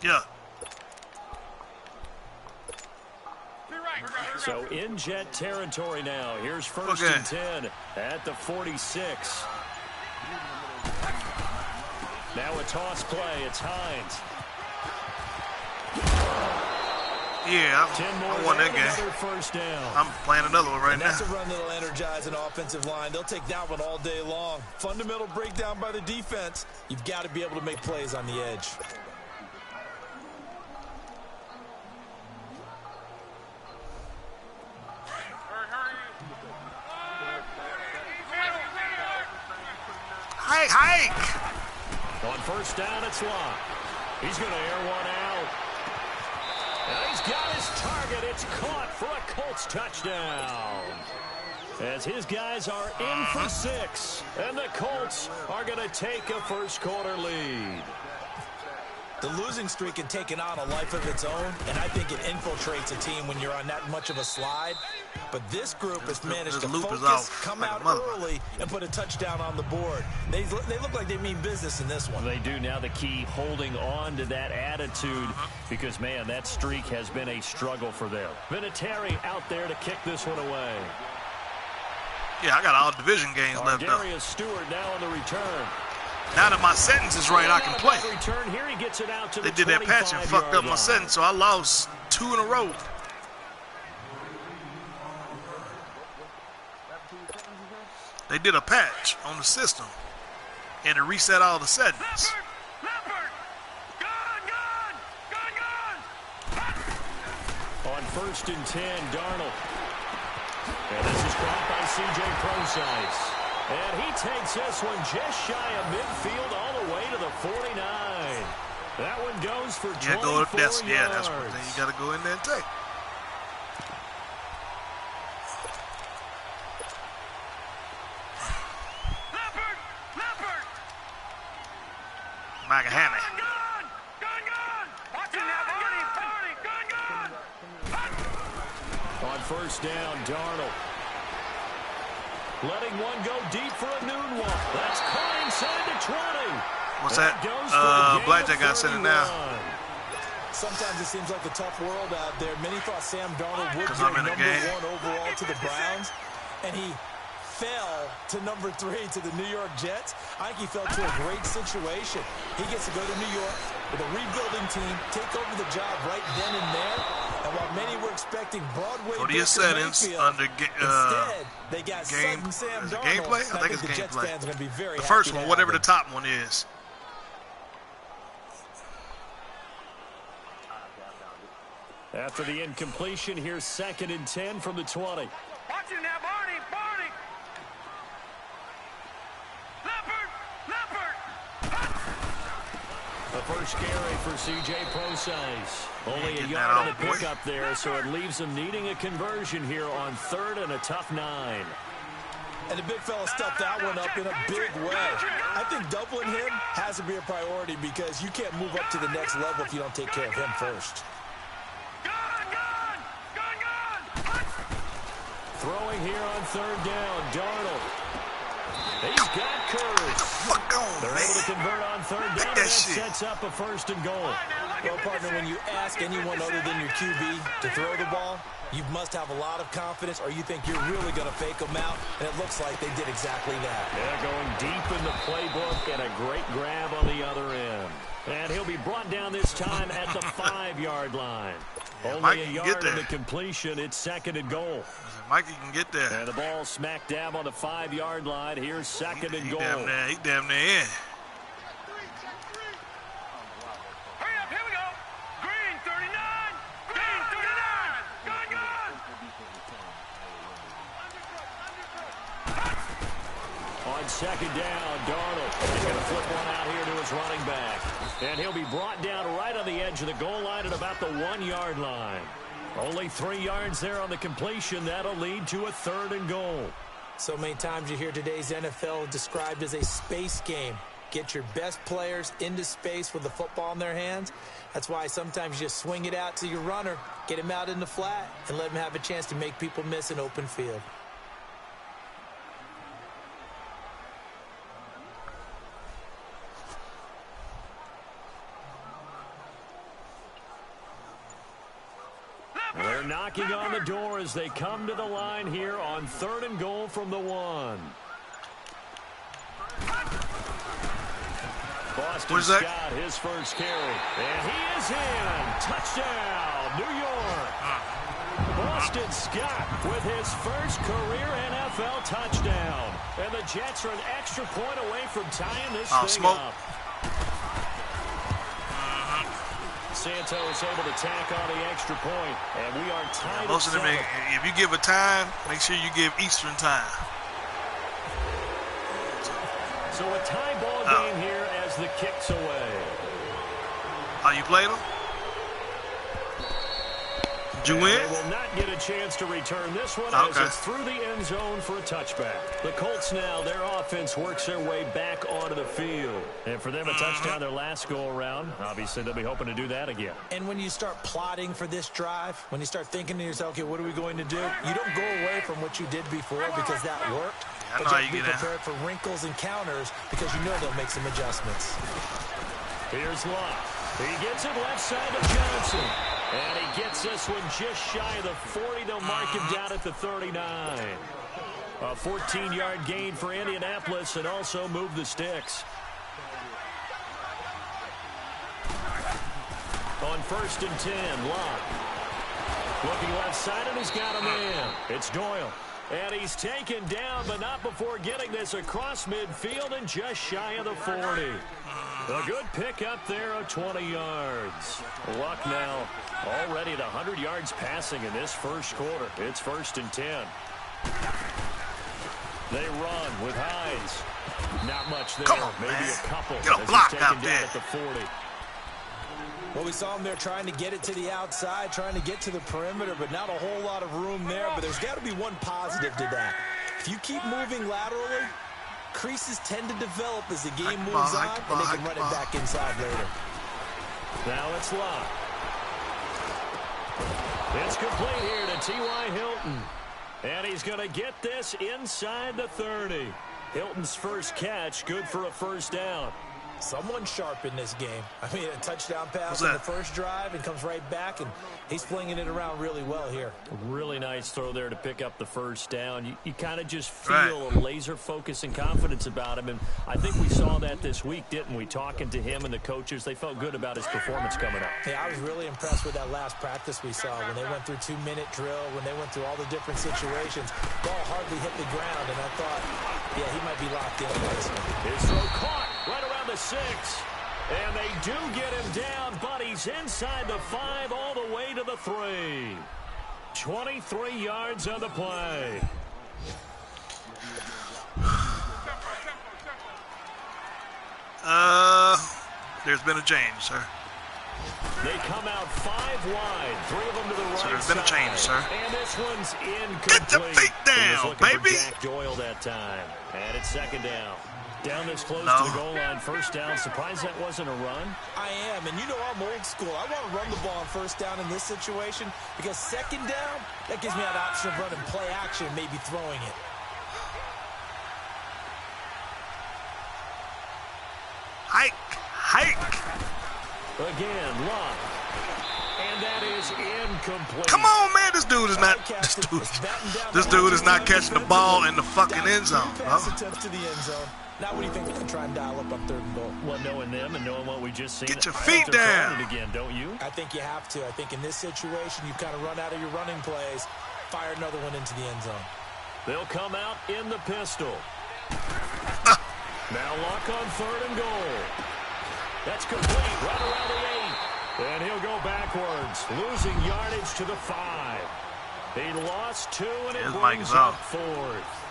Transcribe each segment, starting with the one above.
Yeah. So in Jet territory now. Here's first and 10 at the 46. Now a toss play. It's Hines. Yeah, I won that game. First down. I'm playing another one right now. That's a run that'll energize an offensive line. They'll take that one all day long. Fundamental breakdown by the defense. You've got to be able to make plays on the edge. Hike! On first down, it's Locke. He's going to air one out. And he's got his target. It's caught for a Colts touchdown. As his guys are in for 6. And the Colts are going to take a first quarter lead. The losing streak had taken on a life of its own, and I think it infiltrates a team when you're on that much of a slide. But this group has managed to focus, come out early, and put a touchdown on the board. They look like they mean business in this one. They do. Now the key, holding on to that attitude, because, man, that streak has been a struggle for them. Vinatieri out there to kick this one away. Yeah, I got all division games left up. Darius Stewart now on the return. Now that my sentence is right, I can play. Return here, he gets it out to they did that patch and fucked up my sentence, so I lost 2 in a row. They did a patch on the system, and it reset all the settings. On first and 10, Darnold. And this is caught by C.J. Procise. And he takes this one just shy of midfield all the way to the 49. That one goes for 24 yards. Yeah, that's one thing you got to go in there and take. McAhammy. On first down, Darnold. Letting one go deep for a noon walk. That's Klein, sent it to 20. What's that? Blackjack got sent it now. Sometimes it seems like a tough world out there. Many thought Sam Darnold would go number 1 overall to the Browns, and he fell to number 3 to the New York Jets. I think he fell to a great situation. He gets to go to New York with a rebuilding team, take over the job right then and there. And while many were expecting Broadway, go to your settings under instead they got game. Sam Is it Darnold. gameplay? I think it's the Jets gameplay. fans are going to be very the first one, whatever the him. top one is. After the incompletion, here's second and 10 from the 20. Watch him now, Barney. The first carry for C.J. Procise. Only a yard on the pickup there, so it leaves them needing a conversion here on 3rd and a tough 9. And the big fella stuffed that one up in a big way. I think doubling him has to be a priority because you can't move up to the next level if you don't take care of him first. Throwing here on 3rd down, Darnold. He's got Kurtz. They're able to convert on 3rd down, and that sets up a 1st and goal. Well, partner, when you ask anyone other than your QB to throw the ball, you must have a lot of confidence, or you think you're really going to fake them out, and it looks like they did exactly that. Yeah, going deep in the playbook, and a great grab on the other end. And he'll be brought down this time at the 5-yard line. Only a yard in the completion. It's 2nd and goal. Mikey can get there. And the ball smack dab on the 5-yard line. Here's 2nd and goal. He damn near in. Hurry up, here we go. Green 39. Green 39. Gone. On 2nd down, Darnold. He's going to flip one out here to his running back. And he'll be brought down right on the edge of the goal line at about the 1-yard line. Only 3 yards there on the completion. That'll lead to a 3rd and goal. So many times you hear today's NFL described as a space game. get your best players into space with the football in their hands. That's why sometimes you just swing it out to your runner, get him out in the flat, and let him have a chance to make people miss an open field. They're knocking on the door as they come to the line here on 3rd and goal from the 1. Boston Scott, his first carry. And he is in. Touchdown, New York. Boston Scott with his first career NFL touchdown. And the Jets are an extra point away from tying this thing up. Santos able to tack on the extra point, and we are tied. Most of them, if you give a time, make sure you give Eastern time. So a tie ball game here as the kick's away. Oh, you played them? Did you win? They will not get a chance to return this one as it's through the end zone for a touchback. The Colts now, their offense works their way back onto the field. And for them, a touchdown their last go-around. Obviously, they'll be hoping to do that again. And when you start plotting for this drive, when you start thinking to yourself, okay, what are we going to do? You don't go away from what you did before because that worked. Yeah, but you have to be prepared for wrinkles and counters because you know they'll make some adjustments. Here's Locke. He gets it left side of Johnson. And he gets this one just shy of the 40. They'll mark him down at the 39. A 14-yard gain for Indianapolis and also move the sticks. On 1st and 10, Locke. Looking left side, and he's got a man. It's Doyle. And he's taken down, but not before getting this across midfield and just shy of the 40. A good pickup there of 20 yards. Luck now already at 100 yards passing in this first quarter. It's 1st and 10. They run with Hines. Not much there. Maybe a couple. Get a block out there. At the 40. Well, we saw him there trying to get it to the outside, trying to get to the perimeter, but not a whole lot of room there. But there's got to be one positive to that. If you keep moving laterally, creases tend to develop as the game moves on, and they can run it back inside later. Now it's Locke. It's complete here to T.Y. Hilton. And he's going to get this inside the 30. Hilton's first catch, good for a first down. Someone sharp in this game. I mean, a touchdown pass in the first drive and comes right back, and he's flinging it around really well here. Really nice throw there to pick up the first down. You kind of just feel a laser focus and confidence about him, and I think we saw that this week, didn't we? Talking to him and the coaches, they felt good about his performance coming up. Yeah, I was really impressed with that last practice we saw when they went through 2-minute drill, when they went through all the different situations. Ball hardly hit the ground, and I thought, yeah, he might be locked in for this one. His throw caught right around the 6. And they do get him down, but he's inside the 5 all the way to the 3. 23 yards on the play. There's been a change, sir. They come out 5 wide, 3 of them to the right side. So there's been a change, sir. And this one's incomplete. Get the feet down, baby. For Jack Doyle that time. And it's 2nd down. Down this close to the goal line, 1st down. Surprised that wasn't a run? I am, and you know I'm old school. I want to run the ball on 1st down in this situation because 2nd down, that gives me an option of running play action, maybe throwing it. Hike. Again, Locke. And that is incomplete. Come on, man. This dude is not catching the ball in the fucking end zone, bro. To the end zone. Now what do you think they're going to try and dial up on 3rd and goal? Well, knowing them and knowing what we just seen. Get your feet down. It again, don't you? I think you have to. I think in this situation, you kind of run out of your running plays, fire another one into the end zone. They'll come out in the pistol. Now Locke on 3rd and goal. That's complete right around the 8. And he'll go backwards, losing yardage to the 5. He lost 2, and it brings up 4th.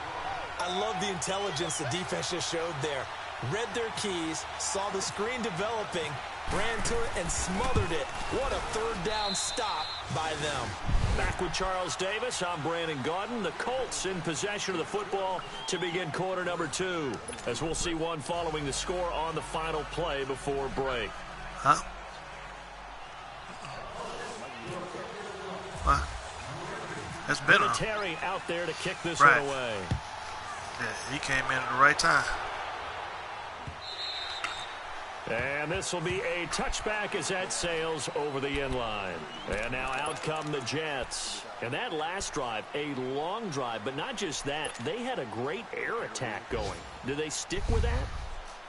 I love the intelligence the defense just showed there. Read their keys, saw the screen developing, ran to it, and smothered it. What a 3rd down stop by them. Back with Charles Davis, I'm Brandon Gaudin. The Colts in possession of the football to begin quarter number 2, as we'll see one following the score on the final play before break. Huh? What? That's better. Terry out there to kick this one away. Yeah, he came in at the right time. And this will be a touchback as that sails over the end line. And now out come the Jets. And that last drive, a long drive, but not just that. They had a great air attack going. Do they stick with that?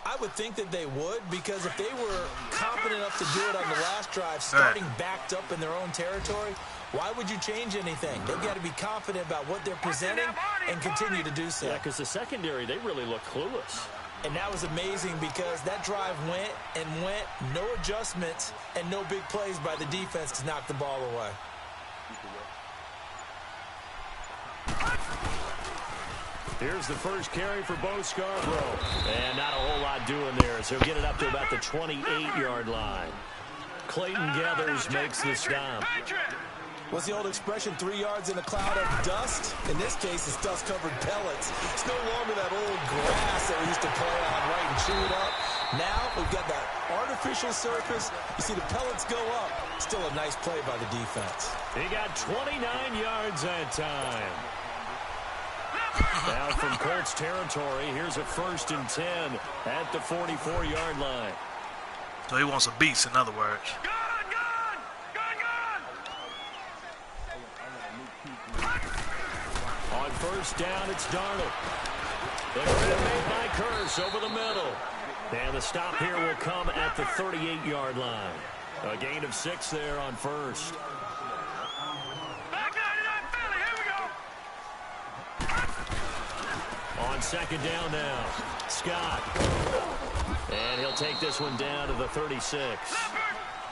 I would think that they would, because if they were confident enough to do it on the last drive, starting backed up in their own territory, why would you change anything? They've got to be confident about what they're presenting and continue to do so. Yeah, because the secondary, they really look clueless. And that was amazing because that drive went and went, no adjustments, and no big plays by the defense to knock the ball away. Here's the first carry for Bo Scarborough. And not a whole lot doing there, so he'll get it up to about the 28-yard line. Clayton Gathers makes the stop. What's the old expression, 3 yards in a cloud of dust? In this case, it's dust-covered pellets. It's no longer that old grass that we used to play on, right, and chew it up. Now we've got that artificial surface. You see the pellets go up. Still a nice play by the defense. He got 29 yards that time. Now from Colts territory, here's a 1st and 10 at the 44-yard line. So he wants a beast, in other words. On 1st down, it's Darnold. The grab made by Curse over the middle. And the stop here will come at the 38-yard line. A gain of 6 there on 1st. On 2nd down now, Scott. And he'll take this one down to the 36.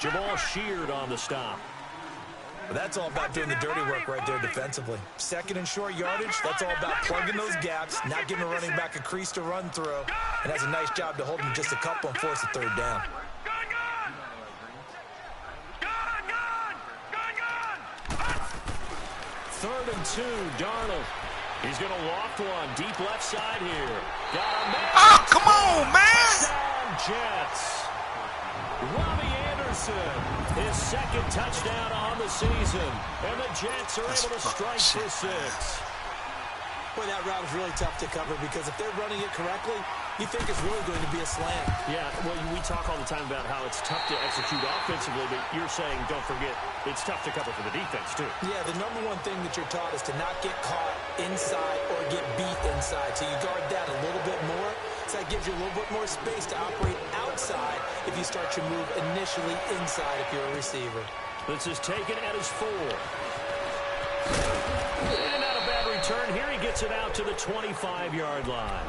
Jamal Sheard on the stop. But that's all about doing the dirty work right there defensively. 2nd and short yardage, that's all about plugging those gaps, not giving a running back a crease to run through, and that's a nice job to hold him just a couple and force a 3rd down. Third and 2, Darnold. He's going to loft one deep left side here. Got a man. Oh, come on, man! Touchdown, Jets. Robbie Anderson, his 2nd touchdown on the season. And the Jets are able to strike for 6. Boy, that route is really tough to cover because if they're running it correctly, you think it's really going to be a slant. Yeah, well, we talk all the time about how it's tough to execute offensively, but you're saying, don't forget, it's tough to cover for the defense, too. Yeah, the number one thing that you're taught is to not get caught inside or get beat inside. So you guard that a little bit more. So that gives you a little bit more space to operate outside if you start your move initially inside if you're a receiver. This is taken at his 4. And not a bad return. Here he gets it out to the 25-yard line.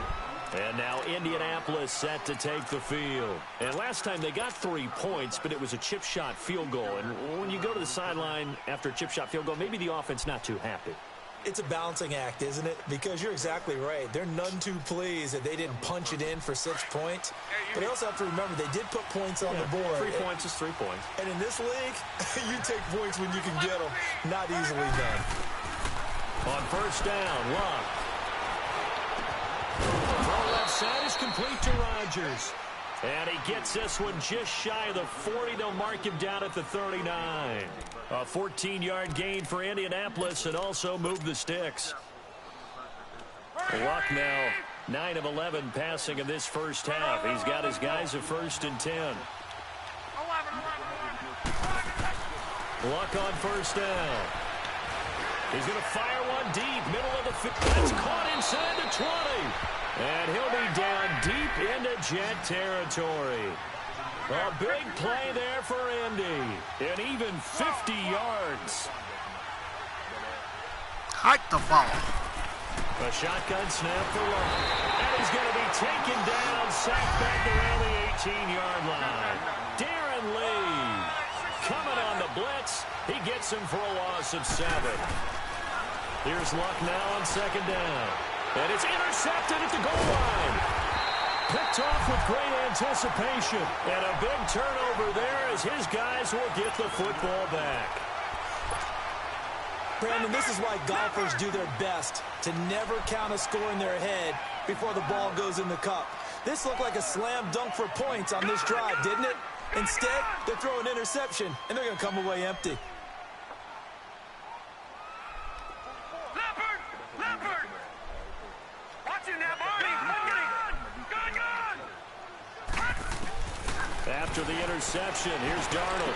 And now Indianapolis set to take the field. And last time they got 3 points, but it was a chip shot field goal. And when you go to the sideline after a chip shot field goal, maybe the offense not too happy. It's a balancing act, isn't it? Because you're exactly right. They're none too pleased that they didn't punch it in for 6 points. But they also have to remember they did put points on the board. 3 points is 3 points. And in this league, you take points when you can get them. Not easily done. On 1st down, Luck. Throw left side is complete to Rodgers. And he gets this one just shy of the 40. They'll mark him down at the 39. A 14-yard gain for Indianapolis and also move the sticks. Luck now 9 of 11 passing in this first half. He's got his guys a 1st and 10. Luck on 1st down. He's going to fire one deep, middle of the field. That's caught inside the 20. And he'll be down deep into Jet territory. A big play there for Indy. And even 50 yards. Hike the ball. A shotgun snap for Luck. And he's going to be taken down, sacked back around the 18-yard line. Darren Lee coming on the blitz. He gets him for a loss of 7. Here's Luck now on 2nd down. And it's intercepted at the goal line. Picked off with great anticipation. And a big turnover there as his guys will get the football back. Brandon, this is why golfers do their best to never count a score in their head before the ball goes in the cup. This looked like a slam dunk for points on this drive, didn't it? Instead, they throw an interception, and they're going to come away empty. Leopard! Watch him now, Barney! Good! After the interception, here's Darnold.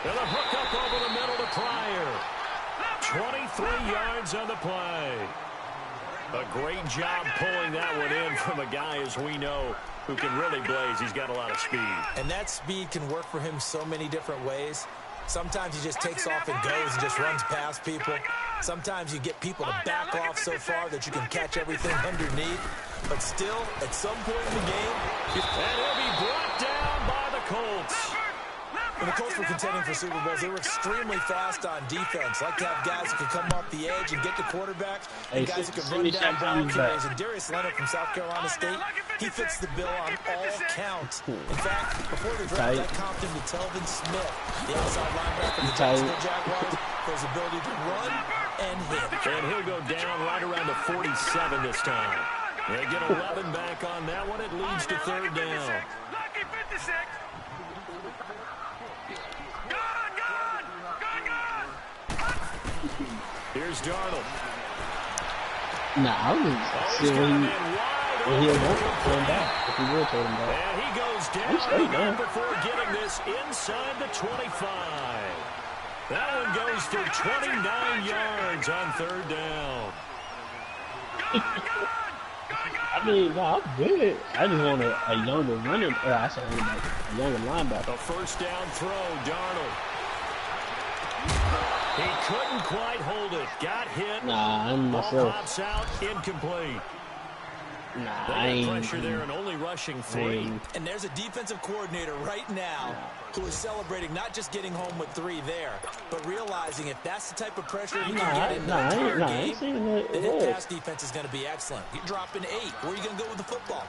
And a hook up over the middle to Pryor. 23 yards on the play. A great job pulling that one in from a guy, as we know, who can really blaze. He's got a lot of speed. And that speed can work for him so many different ways. Sometimes he just takes off and goes and just runs past people. Sometimes you get people to back off so far that you can catch everything underneath. But still, at some point in the game, and he'll be brought down by the Colts. When the Colts were contending for Super Bowls, they were extremely fast on defense. Like to have guys who could come off the edge and get the quarterbacks, and guys who could run down ball carriers. And Darius Leonard from South Carolina State, he fits the bill on all counts. In fact, before the draft, I comped him to Telvin Smith, the outside linebacker of the Jacksonville Jaguars, for his ability to run and hit. And he'll go down right around the 47 this time. They get 11 back on that one. It leads to third down. Lucky 56. Here's Darnold. Nah, I was seeing when he will pull him back. If he will pull him back. And he goes down again before getting this inside the 25. That one goes for 29 yards on third down. I mean, no, I'm good. I just want a younger running. I said a younger linebacker. A first down throw, Darnold. He couldn't quite hold it. Got hit. Nah, I'm Ball myself. pops out, incomplete. Nah, They I ain't. pressure there and only rushing 3. And there's a defensive coordinator right now who is celebrating not just getting home with 3 there, but realizing if that's the type of pressure he can get in the entire game, then his pass defense is going to be excellent. You're dropping 8. Where are you going to go with the football?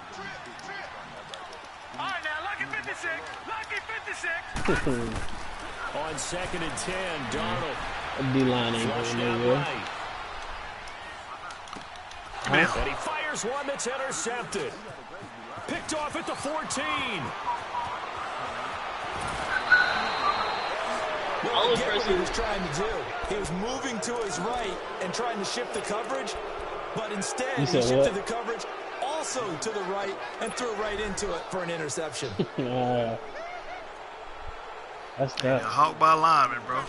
All right, now, lucky 56. Lucky 56. On second and 10, Darnold. D-line ain't Flushed going out nowhere. right. And he fires one that's intercepted. Picked off at the 14. Well, I get what he was trying to do. He was moving to his right and trying to shift the coverage, but instead he shifted the coverage also to the right and threw right into it for an interception. That's tough. Yeah, hawk by lineman, bro.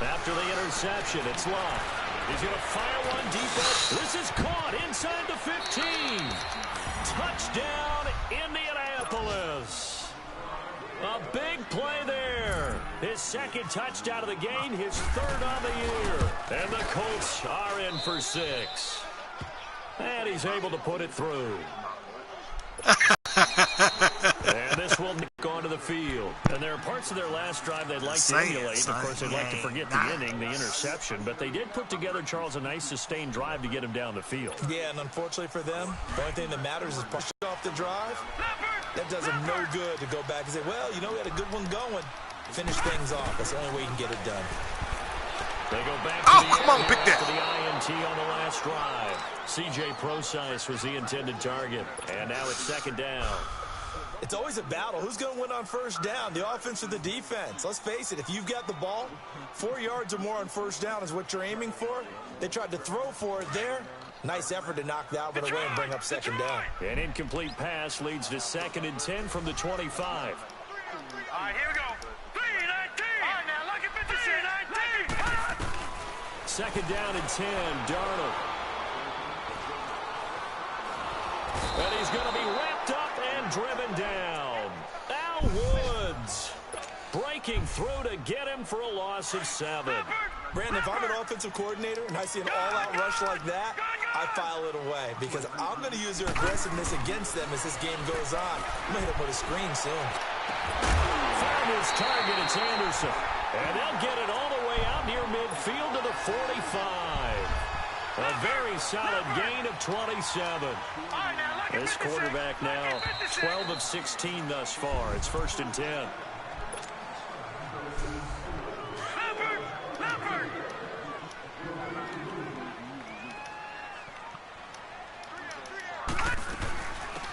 After the interception, it's Locke. He's going to fire one deep. This is caught inside the 15. Touchdown, Indianapolis. A big play there. His second touchdown of the game, his third on the year. And the Colts are in for 6. And he's able to put it through. And this will nick onto the field. And there are parts of their last drive they'd like to emulate. Of course, they'd like to forget the inning, the interception. But they did put together, Charles, a nice sustained drive to get him down the field. Yeah, and unfortunately for them, the only thing that matters is pushing off the drive. That does them no good to go back and say, well, you know, we had a good one going. Finish things off. That's the only way you can get it done. They go back to the INT on the last drive. C.J. Prosise was the intended target. And now it's second down. It's always a battle. Who's going to win on first down, the offense or the defense? Let's face it, if you've got the ball, 4 yards or more on first down is what you're aiming for. They tried to throw for it there. Nice effort to knock that one away and bring up second down. An incomplete pass leads to second and 10 from the 25. All right, here we go. 3-19. All right, now, lucky 56. 3-19. Second down and 10, Darnold. And he's going to be wrapped up and driven down. Al Woods breaking through to get him for a loss of 7. Brandon, if I'm an offensive coordinator and I see an all-out rush like that, I file it away because I'm going to use their aggressiveness against them as this game goes on. I'm going to hit them with a screen soon. Found his target, it's Anderson. And they'll get it all the way out near midfield to the 45. A very solid gain of 27. All right, now, This quarterback now 12 of 16 thus far. It's 1st and 10.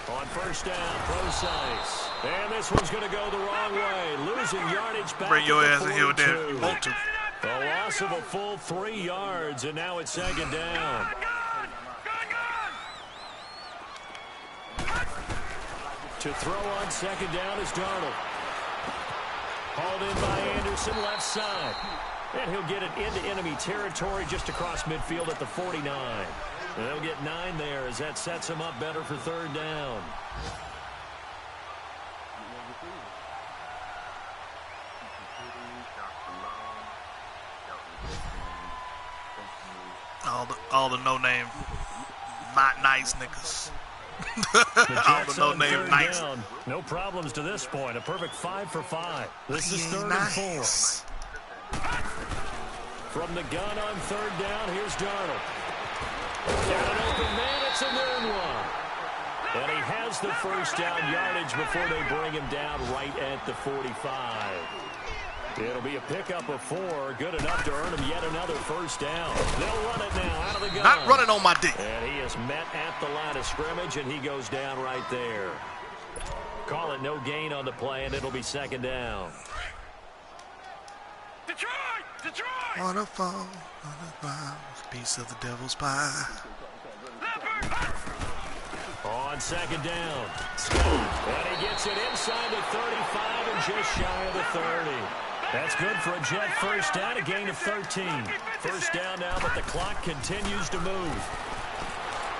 On 1st down, Procise. And this one's going to go the wrong way. Losing yardage back. Bring your at ass the in here with that. 42. You want to. A loss of a full 3 yards, and now it's 2nd down. To throw on 2nd down is Darnold. Hauled in by Anderson, left side. And he'll get it into enemy territory just across midfield at the 49. And they'll get 9 there as that sets him up better for 3rd down. All the no-name, not nice niggas. All the no-name nice. Down. No problems to this point. A perfect 5 for 5. This is 3rd nice. and 4. From the gun on 3rd down, here's Darnold. Got an open man, it's a noon one. And he has the 1st down yardage before they bring him down right at the 45. It'll be a pickup of 4, good enough to earn him yet another 1st down. They'll run it now out of the gun. Not running on my dick. And he is met at the line of scrimmage, and he goes down right there. Call it no gain on the play, and it'll be 2nd down. Detroit! Detroit! Wanna fall on a piece of the devil's pie. On 2nd down. And he gets it inside the 35 and just shy of the 30. That's good for a Jet 1st down, a gain of 13. 1st down now, but the clock continues to move.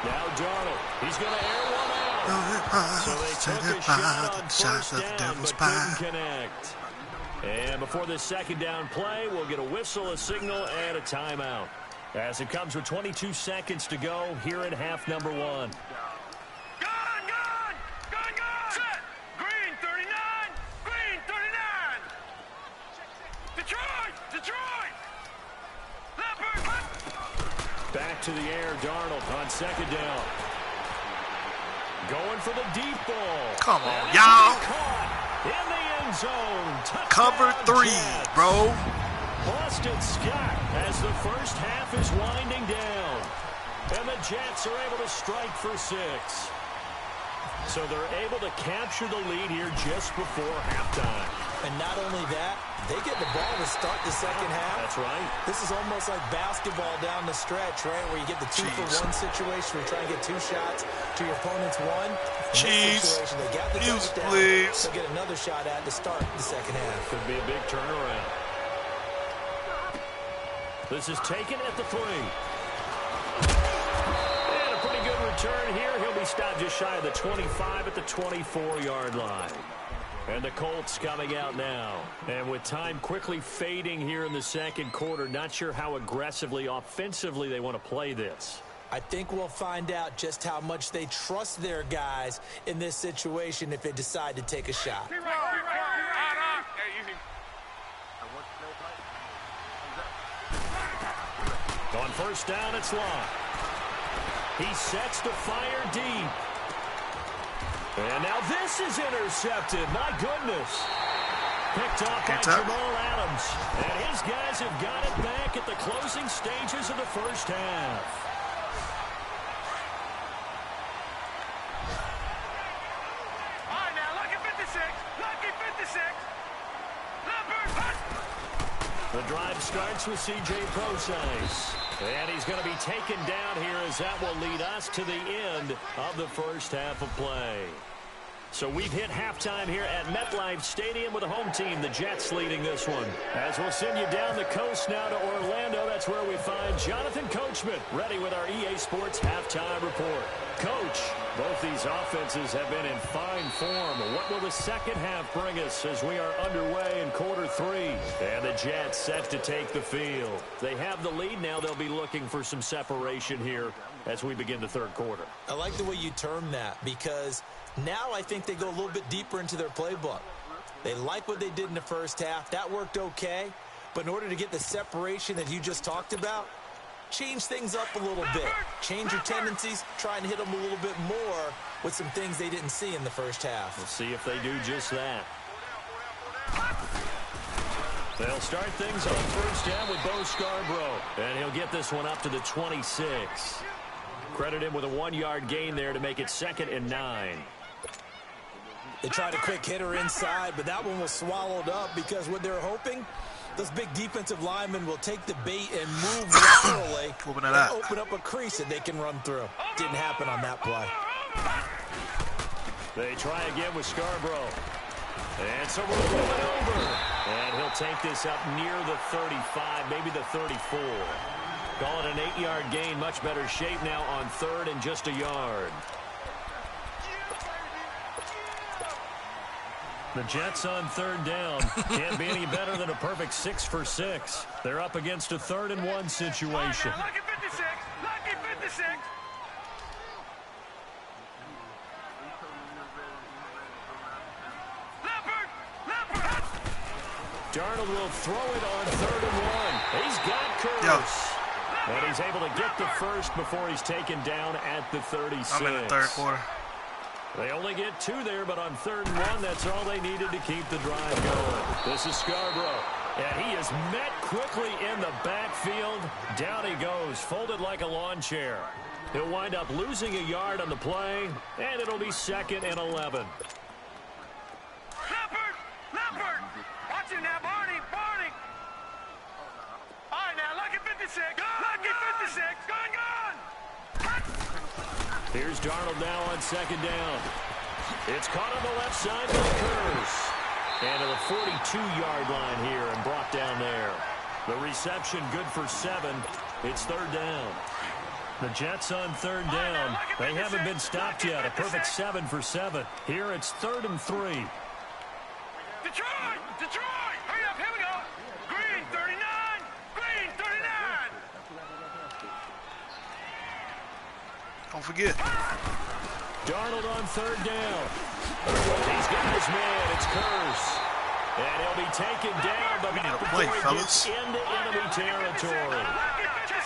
Now Darnold, he's going to air one out. So they took a shot on 1st down, but couldn't connect. And before this 2nd down play, we'll get a whistle, a signal, and a timeout. As it comes with 22 seconds to go here in half number 1. Set! Green 39! Green 39! Detroit! Detroit! Leopard! Back to the air, Darnold on 2nd down. Going for the deep ball. Come on, y'all. In the end zone. Touchdown, Cover 3, Jets. bro. Boston Scott as the 1st half is winding down. And the Jets are able to strike for 6. So they're able to capture the lead here just before halftime. And not only that, they get the ball to start the 2nd half. That's right. This is almost like basketball down the stretch, right? Where you get the 2-for-1 situation where you try and get 2 shots to your opponent's 1. Cheese. They got the touchdown. Please. They'll get another shot at to start the 2nd half. Could be a big turnaround. This is taken at the 3. And a pretty good return here. He'll be stopped just shy of the 25 at the 24-yard line. And the Colts coming out now. And with time quickly fading here in the 2nd quarter, not sure how aggressively, offensively they want to play this. I think we'll find out just how much they trust their guys in this situation if they decide to take a shot. On 1st down, it's Locke. He sets to fire deep. And now this is intercepted. My goodness. Picked off by Jamal Adams. And his guys have got it back at the closing stages of the 1st half. All right, now, lucky 56. Lucky 56. The drive starts with C.J. Procise. And he's going to be taken down here as that will lead us to the end of the 1st half of play. So we've hit halftime here at MetLife Stadium with the home team, the Jets, leading this one. As we'll send you down the coast now to Orlando, that's where we find Jonathan Coachman, ready with our EA Sports halftime report. Coach, both these offenses have been in fine form. What will the 2nd half bring us as we are underway in quarter 3? And the Jets set to take the field. They have the lead now. They'll be looking for some separation here as we begin the 3rd quarter. I like the way you term that because now I think they go a little bit deeper into their playbook. They like what they did in the 1st half. That worked okay. But in order to get the separation that you just talked about, change things up a little bit. Change your tendencies, try and hit them a little bit more with some things they didn't see in the first half. We'll see if they do just that. They'll start things on first down with Bo Scarborough, and he'll get this one up to the 26. Credit him with a 1-yard gain there to make it 2nd and 9. They tried a quick hitter inside, but that one was swallowed up because what they're hoping, those big defensive linemen will take the bait and move laterally and open up a crease that they can run through. Didn't happen on that play. They try again with Scarborough. And so we're moving over. And he'll take this up near the 35, maybe the 34. Call it an 8-yard gain. Much better shape now on 3rd and just a yard. The Jets on 3rd down. Can't be any better than a perfect 6 for 6. They're up against a 3rd and 1 situation. Lucky 56. Lucky 56. Darnold will throw it on 3rd and 1. He's got Curse. And he's able to get the first before he's taken down at the 36. I'm in the 3rd quarter. They only get 2 there, but on 3rd and 1, that's all they needed to keep the drive going. This is Scarborough. And he is met quickly in the backfield. Down he goes, folded like a lawn chair. He'll wind up losing a yard on the play, and it'll be 2nd and 11. Leopard! Watch him now, Barney! All right, now, lucky 56! Lucky 56! Gone! Here's Darnold now on 2nd down. It's caught on the left side by Curse. And to the 42-yard line here and brought down there. The reception good for 7. It's 3rd down. The Jets on 3rd down. They haven't been stopped yet. A perfect 7 for 7. Here it's 3rd and 3. Detroit! Hurry up, here we go! Green 39! Green 39! Don't forget. Darnold on 3rd down. He's got his man. It's Curse. And he'll be taken down, but not before he gets into enemy territory.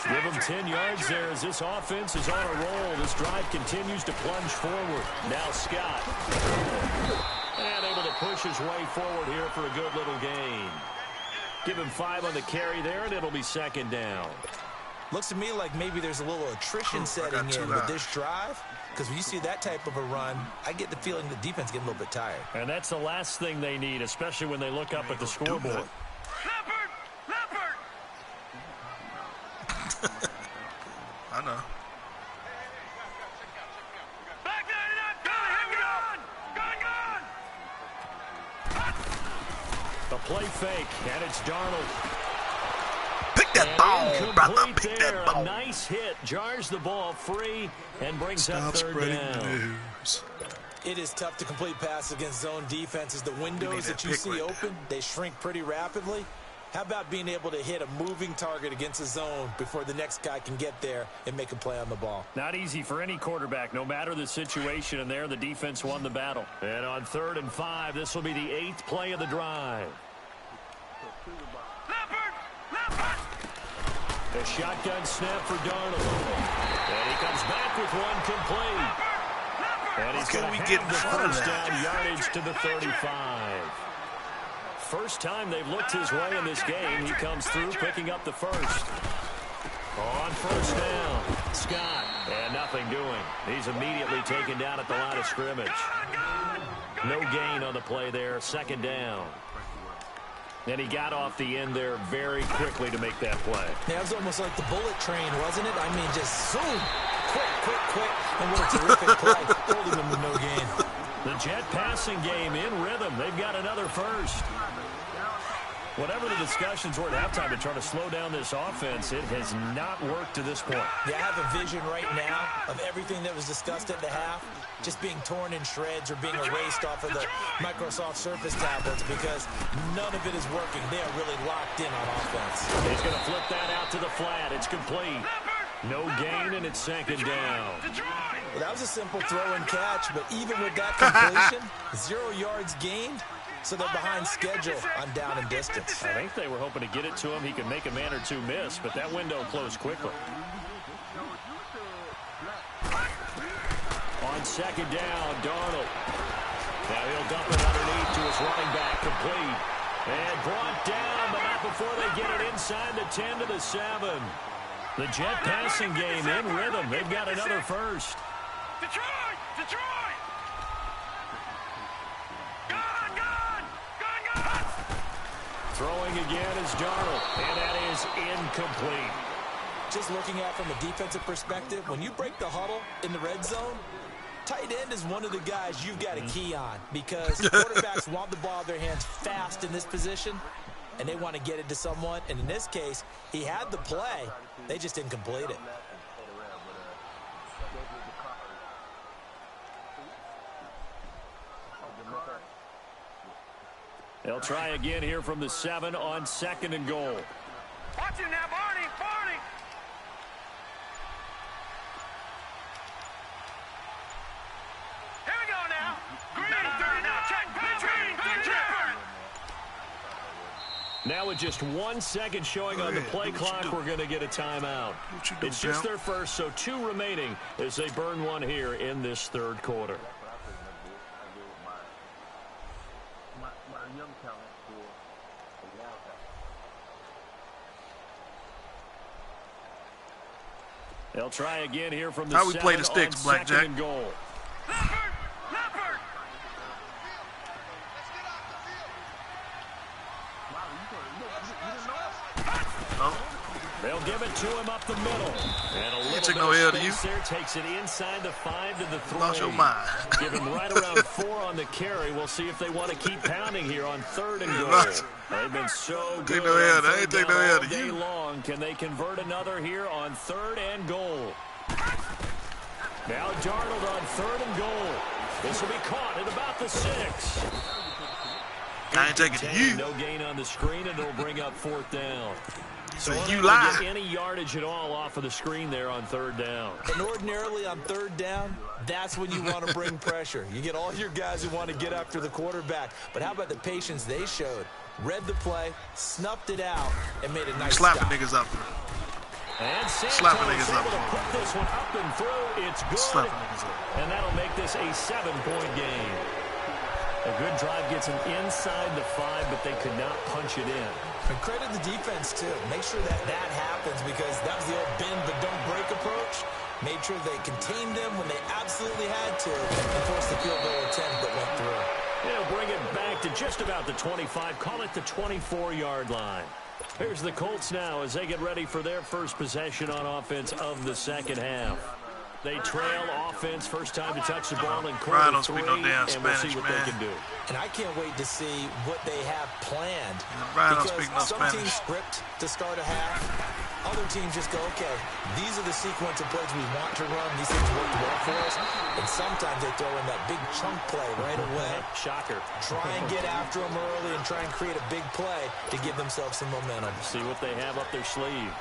Give him 10 yards there as this offense is on a roll. This drive continues to plunge forward. Now Scott. And able to push his way forward here for a good little gain. Give him 5 on the carry there, and it'll be 2nd down. Looks to me like maybe there's a little attrition setting in with this drive. Because when you see that type of a run, I get the feeling the defense getting a little bit tired. And that's the last thing they need, especially when they look up at the scoreboard. Leopard! I know. Back 99! Gone! The play fake, and it's Darnold. Pick that ball, brother. Pick that ball. A nice hit. Jars the ball free and brings up 3rd down. News. It is tough to complete passes against zone defenses. The windows that you see open, they shrink pretty rapidly. How about being able to hit a moving target against a zone before the next guy can get there and make a play on the ball? Not easy for any quarterback, no matter the situation, and there the defense won the battle. And on 3rd and 5, this will be the 8th play of the drive. A shotgun snap for Darnold. And he comes back with one complete. And he's going to have the first down yardage to the 35. First time they've looked his way in this game. He comes through picking up the first. On first down, Scott. And nothing doing. He's immediately taken down at the line of scrimmage. No gain on the play there. 2nd down. And he got off the end there very quickly to make that play. Yeah, it was almost like the bullet train, wasn't it? I mean, just zoom. Quick. And what a terrific play. Holding them with no gain. The Jet passing game in rhythm. They've got another first. Whatever the discussions were at halftime to try to slow down this offense, it has not worked to this point. Yeah, I have a vision right now of everything that was discussed at the half just being torn in shreds or being erased off of the Microsoft Surface tablets because none of it is working. They are really locked in on offense. He's going to flip that out to the flat. It's complete. No gain, and it's 2nd down. Well, that was a simple throw and catch, but even with that completion, 0 yards gained, so they're behind schedule on down and distance. I think they were hoping to get it to him. He could make a man or two miss, but that window closed quickly. On second down, Darnold. Now he'll dump it underneath to his running back, complete. And brought down, but not before they get it inside the 10 to the 7. The Jet passing game in rhythm. They've got another first. Detroit! Detroit! Gone! Throwing again is Darnold, and that is incomplete. Just looking at from a defensive perspective, when you break the huddle in the red zone, tight end is one of the guys you've got a key on because quarterbacks want the ball in their hands fast in this position, and they want to get it to someone. And in this case, he had the play. They just didn't complete it. They'll try again here from the 7 on second and goal. Watch him now, Barney! Barney! Here we go now. Green, 39, check, Now with just 1 second showing on the play clock, we're going to get a timeout. It's just their first, so 2 remaining as they burn one here in this third quarter. They'll try again here from the 7 How we play the sticks, Blackjack? And goal. Leopard! They'll give it to him up the middle. And a little no bit L of to you. space there takes it inside the 5 to the 3. Lost your mind. Give him right around 4 on the carry. We'll see if they want to keep pounding here on third and goal. They've been so good no L. on They third ain't take down no L all to day you. long. Can they convert another here on third and goal? Now Darnold on third and goal. This will be caught at about the 6. I ain't taking you. No gain on the screen, and it'll bring up fourth down. So you unable lie. to get any yardage at all off of the screen there on third down. And ordinarily on third down, that's when you want to bring pressure. You get all your guys who want to get after the quarterback. But how about the patience they showed? Read the play, snuffed it out, and made a nice Slapping stop. niggas up. And Slapping niggas up. able to put this one up and through. It's good. Slapping niggas up. And that'll make this a 7-point game. A good drive gets them inside the 5, but they could not punch it in. And credit the defense, too. Make sure that that happens because that was the old bend but don't break approach. Made sure they contained them when they absolutely had to and forced the field goal attempt that went through. They'll bring it back to just about the 25. Call it the 24-yard line. Here's the Colts now as they get ready for their first possession on offense of the second half. They trail offense, first time to touch the ball in quarter Brian don't 3, speak no damn and we'll see Spanish, what man. they can do. And I can't wait to see what they have planned. Brian don't because speak no some Spanish. teams script to start a half. Other teams just go, okay, these are the sequence of plays we want to run. These things work well for us. And sometimes they throw in that big chunk play right away. Shocker. Try and get after them early and try and create a big play to give themselves some momentum. See what they have up their sleeve.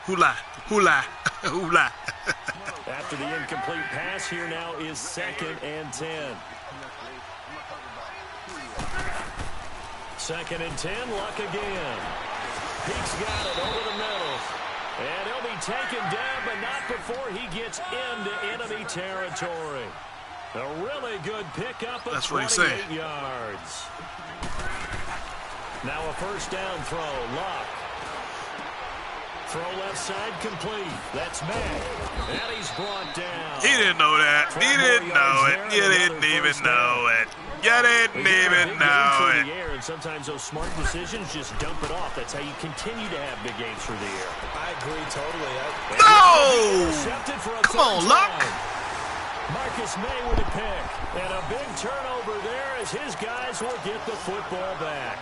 Hula, hula, hula. After the incomplete pass, here now is 2nd and 10. 2nd and 10, Luck again. Peek's got it over the middle. And he'll be taken down, but not before he gets into enemy territory. A really good pickup of That's what he 28 said. yards. Now a first down throw, Luck. Throw left side complete. That's Mack. And he's brought down. He didn't know that. He didn't know it. You didn't even know it. You didn't even know it. The air, and sometimes those smart decisions just dump it off. That's how you continue to have big games through the air. I agree totally. No! Intercepted for a Come on, third Luck. time. Marcus May with a pick. And a big turnover there as his guys will get the football back.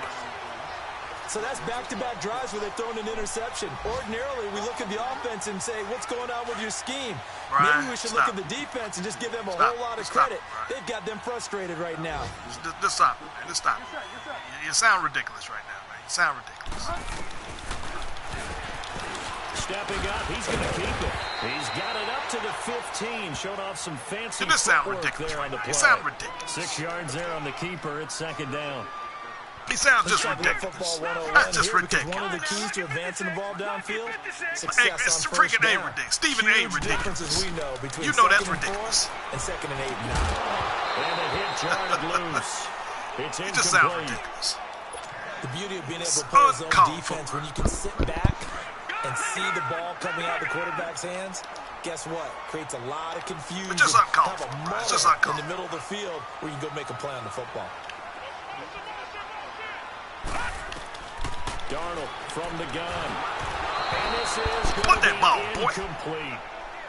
So that's back-to-back drives where they've thrown an interception. Ordinarily, we look at the offense and say, what's going on with your scheme? Brian, Maybe we should stop. look at the defense and just give them a Stop. whole lot of Stop, credit. Brian. They've got them frustrated right now. Just stop, man. Just stop. You sound ridiculous right now, man. You sound ridiculous. stepping up. He's going to keep it. He's got it up to the 15. Showed off some fancy Dude, this sounds footwork ridiculous there on right the now. play. It sounds ridiculous. 6 yards there on the keeper. It's second down. He sounds just Let's talk about ridiculous. football 101 That's just here, because ridiculous. one of the keys to advancing the ball downfield, Hey, success it's on first freaking A down. ridiculous. Stephen A. Huge ridiculous. differences we know between You know that's second and ridiculous. 4 and second and 8 and 9. And the hit jarred loose. It's It just sounds incomplete. ridiculous. The beauty of being able It's to play his own uncalled defense for. when you can sit back and see the ball coming out of the quarterback's hands, guess what? Creates a lot of confusion. It's just uncalled Have a for. It's just moment uncalled in the middle of the field where you can go make a play on the football. Darnold from the gun. And this is Put going to that ball, be boy. incomplete.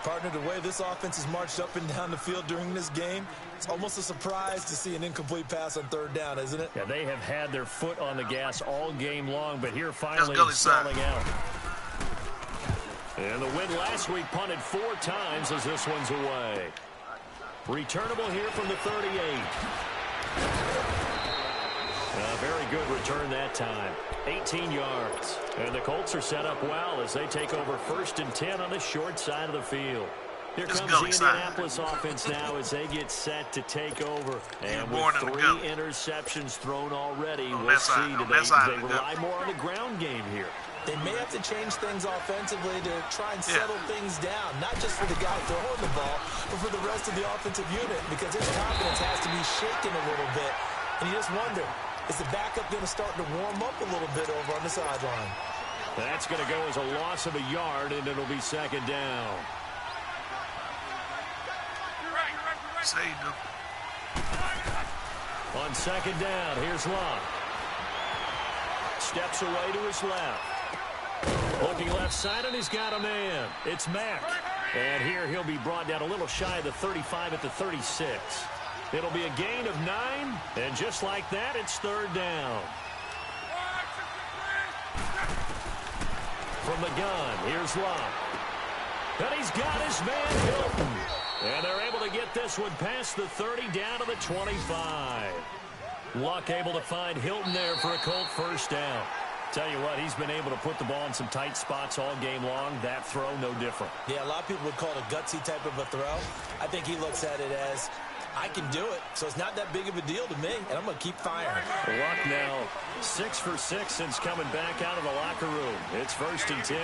Partner, the way this offense has marched up and down the field during this game, it's almost a surprise to see an incomplete pass on third down, isn't it? Yeah, they have had their foot on the gas all game long, but here finally Gully it's side. stalling out. And the win last week punted 4 times as this one's away. Returnable here from the 38. A very good return that time. 18 yards. And the Colts are set up well as they take over 1st and 10 on the short side of the field. Here It's comes gully the side. Indianapolis offense now as they get set to take over. And born with in the 3 gully. interceptions thrown already, On we'll that side, see on do that side they of the rely gully. more on the ground game here. They may have to change things offensively to try and Yeah. settle things down, not just for the guy throwing the ball, but for the rest of the offensive unit, because his confidence has to be shaken a little bit. And you just wonder, is the backup going to start to warm up a little bit over on the sideline? That's going to go as a loss of a yard, and it'll be second down. Say, dude. On second down, here's Locke. Steps away to his left. Looking left side, and he's got a man. It's Mack. And here he'll be brought down a little shy of the 35 at the 36. It'll be a gain of 9, and just like that, it's third down. From the gun, here's Locke. And he's got his man Hilton. And they're able to get this one past the 30 down to the 25. Luck able to find Hilton there for a Colt first down. Tell you what, he's been able to put the ball in some tight spots all game long. That throw, no different. Yeah, a lot of people would call it a gutsy type of a throw. I think he looks at it as, I can do it, so it's not that big of a deal to me, and I'm going to keep firing. Luck now 6 for 6 since coming back out of the locker room. It's 1st and 10.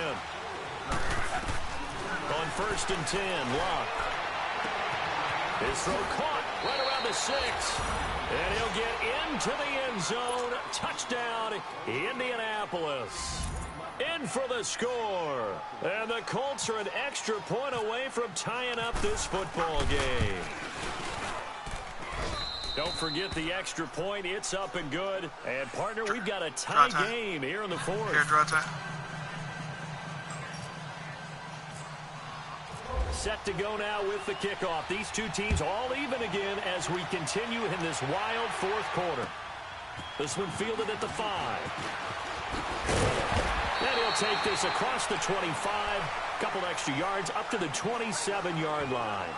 On 1st and 10, Luck. His throw caught right around the 6. And he'll get into the end zone. Touchdown, Indianapolis. In for the score. And the Colts are an extra point away from tying up this football game. Don't forget the extra point. It's up and good. And, partner, we've got a tie game here in the 4th. Here, draw time. Set to go now with the kickoff. These two teams all even again as we continue in this wild 4th quarter. This one fielded at the 5. And he'll take this across the 25. Couple extra yards up to the 27-yard line.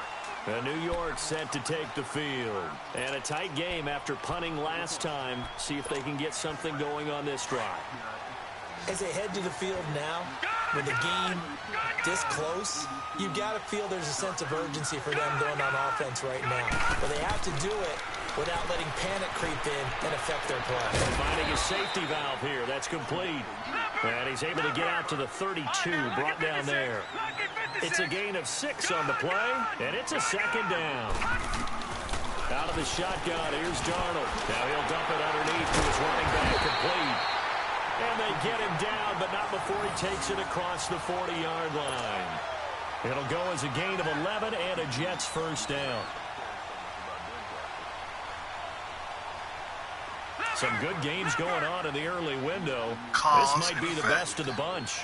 And New York set to take the field. And a tight game after punting last time. See if they can get something going on this drive. As they head to the field now, with the game this close, you've got to feel there's a sense of urgency for them going on offense right now. But they have to do it without letting panic creep in and affect their play. Finding a safety valve here. That's complete. And he's able to get out to the 32, brought down there. It's a gain of 6 on the play, and it's a second down. Out of the shotgun, here's Darnold. Now he'll dump it underneath to his running back, complete. And they get him down, but not before he takes it across the 40-yard line. It'll go as a gain of 11 and a Jets first down. Some good games going on in the early window. This might be the best of the bunch.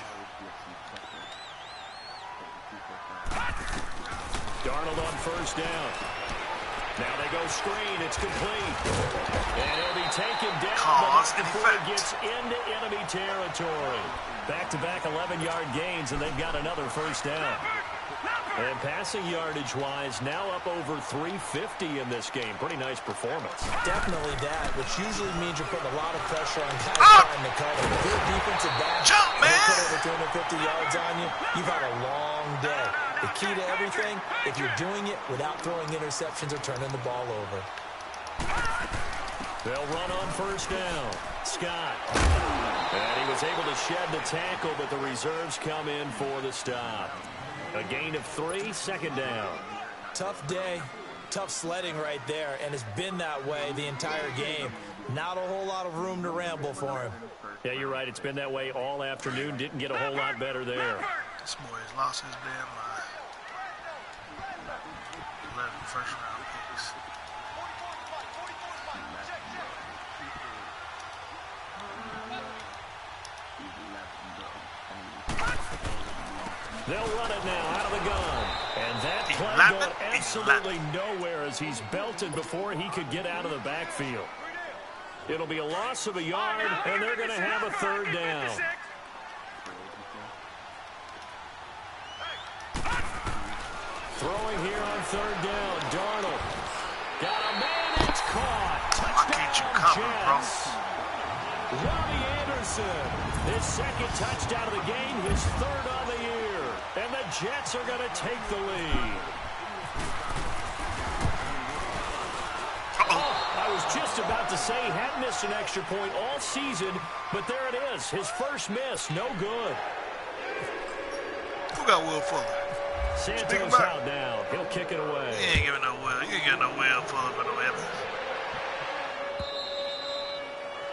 Darnold on first down. Now they go screen. It's complete. And he'll be taken down before he gets into enemy territory. Back-to-back 11-yard gains, and they've got another first down. And passing yardage-wise, now up over 350 in this game. Pretty nice performance. Definitely that, which usually means you're putting a lot of pressure on guys trying to cover. If you're a defensive back, jump, man! They put over 250 yards on you, you've had a long day. The key to everything, if you're doing it without throwing interceptions or turning the ball over. They'll run on first down. Scott. And he was able to shed the tackle, but the reserves come in for the stop. A gain of 3, second down. Tough day, tough sledding right there, and it's been that way the entire game. Not a whole lot of room to ramble for him. Yeah, you're right. It's been that way all afternoon. Didn't get a whole lot better there. This boy has lost his damn mind. 11 first-round picks. They'll run it now out of the gun. And that play going absolutely nowhere as he's belted before he could get out of the backfield. It'll be a loss of a yard, and they're going to have a third down. Throwing here on third down. Darnold. Got a man. It's caught. Touchdown, Jets. Robbie Anderson. His second touchdown of the game. His third on the year. And the Jets are going to take the lead. I was just about to say he hadn't missed an extra point all season, but there it is. His first miss. No good. Who got Will Fuller? Santos out now. He'll kick it away. He ain't giving no Will. You ain't getting no Will Fuller for no evidence.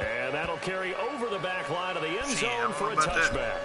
And that'll carry over the back line of the end zone for a touchback.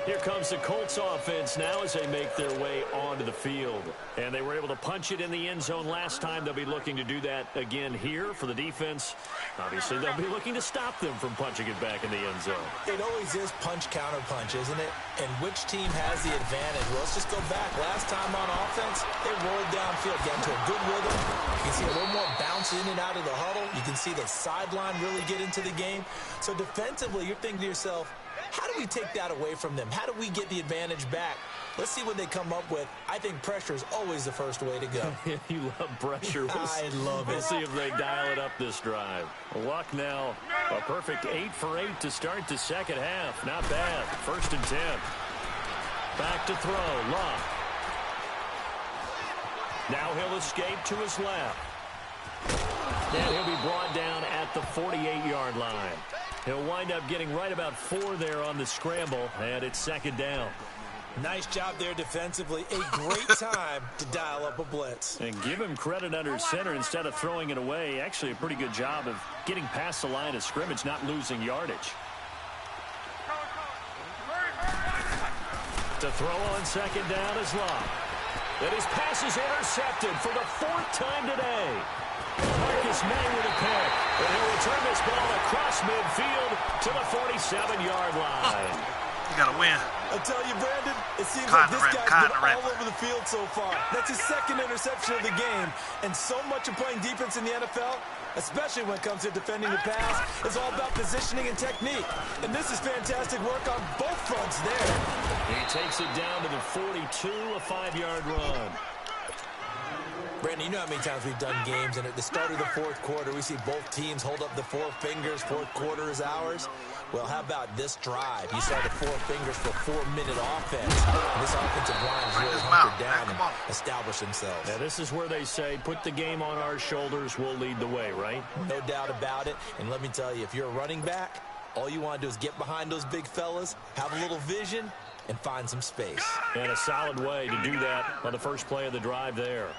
Here comes the Colts offense now as they make their way onto the field. And they were able to punch it in the end zone last time. They'll be looking to do that again here for the defense. Obviously, they'll be looking to stop them from punching it back in the end zone. It always is punch-counter-punch, isn't it? And which team has the advantage? Well, let's just go back. Last time on offense, they rolled downfield, got into a good rhythm. You can see a little more bounce in and out of the huddle. You can see the sideline really get into the game. So defensively, you're thinking to yourself, how do we take that away from them? How do we get the advantage back? Let's see what they come up with. I think pressure is always the first way to go. You love pressure. I love it. We'll see if they dial it up this drive. Luck now. A perfect 8 for 8 to start the second half. Not bad. 1st and 10. Back to throw. Luck. Now he'll escape to his left. And he'll be brought down at the 48-yard line. He'll wind up getting right about 4 there on the scramble, and it's 2nd down. Nice job there defensively. A great time to dial up a blitz. And give him credit under center instead of throwing it away. Actually, a pretty good job of getting past the line of scrimmage, not losing yardage. To throw on 2nd down is Locke. And his pass is intercepted for the 4th time today. Marcus May with a pick. And he'll return this ball across midfield to the 47-yard line. You got to win. I'll tell you, Brandon, it seems like this guy's been all over the field so far. That's his 2nd interception of the game. And so much of playing defense in the NFL, especially when it comes to defending the pass, is all about positioning and technique. And this is fantastic work on both fronts there. He takes it down to the 42, a 5-yard run. Brandon, you know how many times we've done games, and at the start of the 4th quarter, we see both teams hold up the 4 fingers, 4th quarter is ours. Well, how about this drive? You saw the 4 fingers for 4-minute offense. And this offensive line is really hunkered down and established themselves. Now, this is where they say, put the game on our shoulders, we'll lead the way, right? No doubt about it. And let me tell you, if you're a running back, all you want to do is get behind those big fellas, have a little vision, and find some space. And a solid way to do that on the first play of the drive there.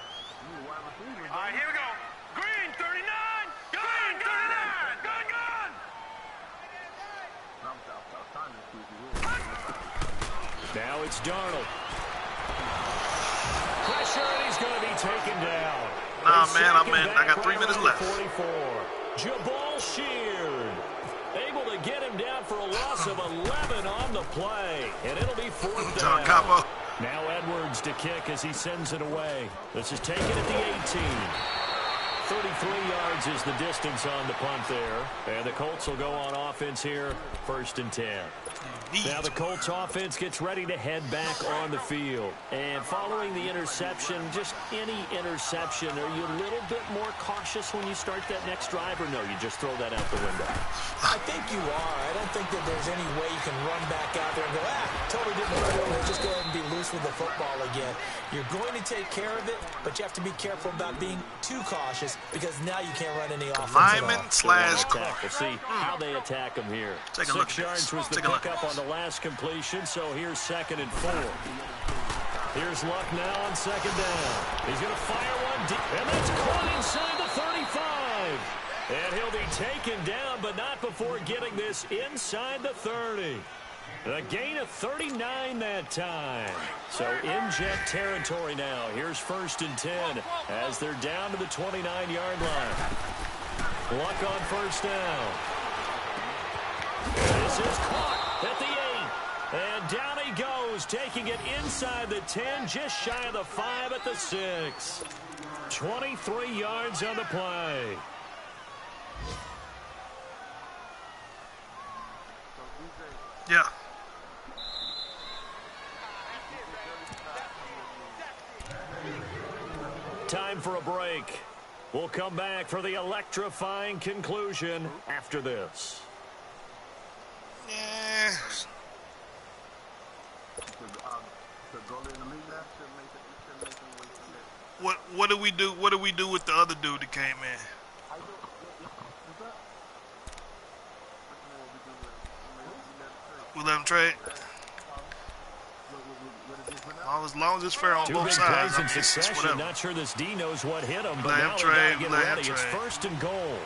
All right, here we go. Green 39. Green 39. Gun. Now it's Darnold. Pressure, and he's going to be taken down. Nah, man, I got 3 minutes left. 44. Jabal Sheard. Able to get him down for a loss of 11 on the play. And it'll be 4th down. Capo. Now Edwards to kick as he sends it away. This is taken at the 18. 33 yards is the distance on the punt there. And the Colts will go on offense here, 1st and 10. Now the Colts offense gets ready to head back on the field. And following the interception, just any interception, are you a little bit more cautious when you start that next drive, or no, you just throw that out the window? I think you are. I don't think that there's any way you can run back out there and go, totally didn't work over. Just go ahead and be loose with the football again. You're going to take care of it, but you have to be careful about being too cautious because now you can't run any offense Lineman at all. slash We'll see how they attack him here. Take a look 6 at yards this. was the Take a look pickup at on the last completion, so here's 2nd and 4. Here's Luck now on 2nd down. He's going to fire one deep, and that's caught inside the 35. And he'll be taken down, but not before getting this inside the 30. A gain of 39 that time. So in jet territory now. Here's 1st and 10 as they're down to the 29-yard line. Luck on 1st down. This is caught at the 8. And down he goes, taking it inside the 10, just shy of the 5 at the 6. 23 yards on the play. Yeah. Time for a break. We'll come back for the electrifying conclusion after this. Yeah. What do we do? What do we do with the other dude that came in? We let him trade. As long as it's fair on both sides, I mean, it's whatever. Not sure this D knows what hit him, but Let now him they trade. gotta get Let him ready. It's trade. 1st and goal.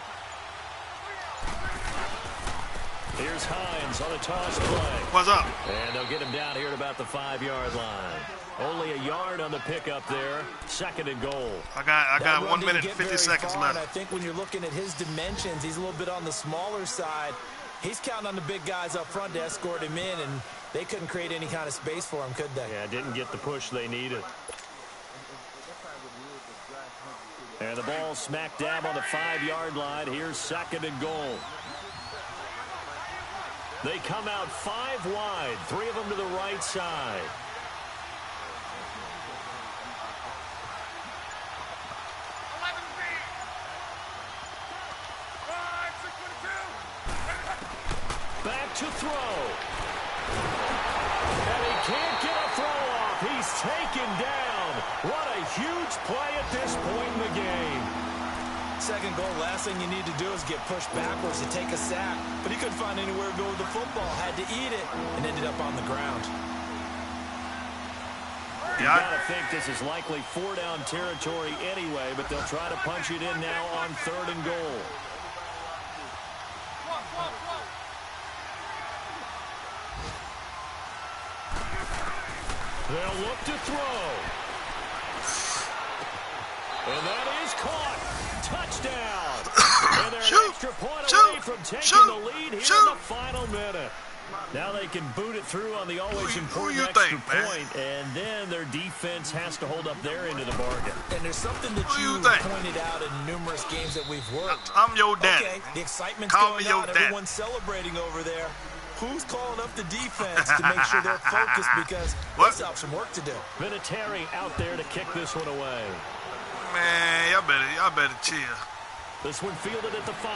Here's Hines on a toss play. What's up? And they'll get him down here at about the 5-yard line. Only a yard on the pickup there. 2nd and goal. I got 1 minute and 50 seconds left. I think when you're looking at his dimensions, he's a little bit on the smaller side. He's counting on the big guys up front to escort him in, and they couldn't create any kind of space for him, could they? Yeah, didn't get the push they needed. And the ball smack dab on the 5-yard line. Here's 2nd and goal. They come out 5 wide, 3 of them to the right side. Back to throw. And he can't get a throw off. He's taken down. What a huge play at this point in the game. 2nd goal, last thing you need to do is get pushed backwards to take a sack. But he couldn't find anywhere to go with the football. Had to eat it and ended up on the ground. You gotta think this is likely 4-down territory anyway, but they'll try to punch it in now on 3rd and goal. They'll look to throw. And that is caught. Touchdown. And they're an extra point away from taking the lead here in the final minute. Now they can boot it through on the always important extra point, and then their defense has to hold up their end of the bargain. And there's something that you pointed out in numerous games that we've worked. I'm your daddy. Okay, the excitement's Call going me your on. daddy. Everyone's celebrating over there. Who's calling up the defense to make sure they're focused, because they still have some work to do. Vinatieri out there to kick this one away. Man, y'all better chill. This one fielded at the 5.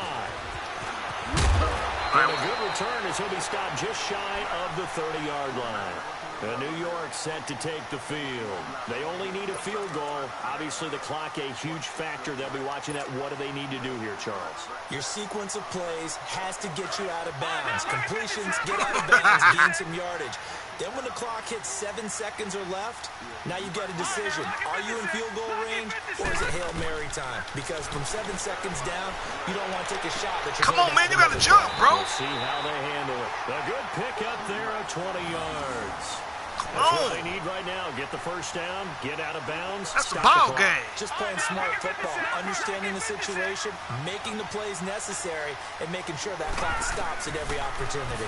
And a good return as he'll be stopped just shy of the 30-yard line. And New York set to take the field. They only need a field goal. Obviously, the clock a huge factor. They'll be watching that. What do they need to do here, Charles? Your sequence of plays has to get you out of bounds. Completions, get out of bounds, gain some yardage. Then when the clock hits 7 seconds or left, now you've got a decision. Are you in field goal range, or is it Hail Mary time? Because from 7 seconds down, you don't want to take a shot that you're Come on, man, you got to jump, bro. We'll see how they handle it. A good pick up there of 20 yards. Come That's on. what they need right now. Get the first down, get out of bounds. That's the stop ball clock. game. Just playing smart football, understanding the situation, making the plays necessary, and making sure that clock stops at every opportunity.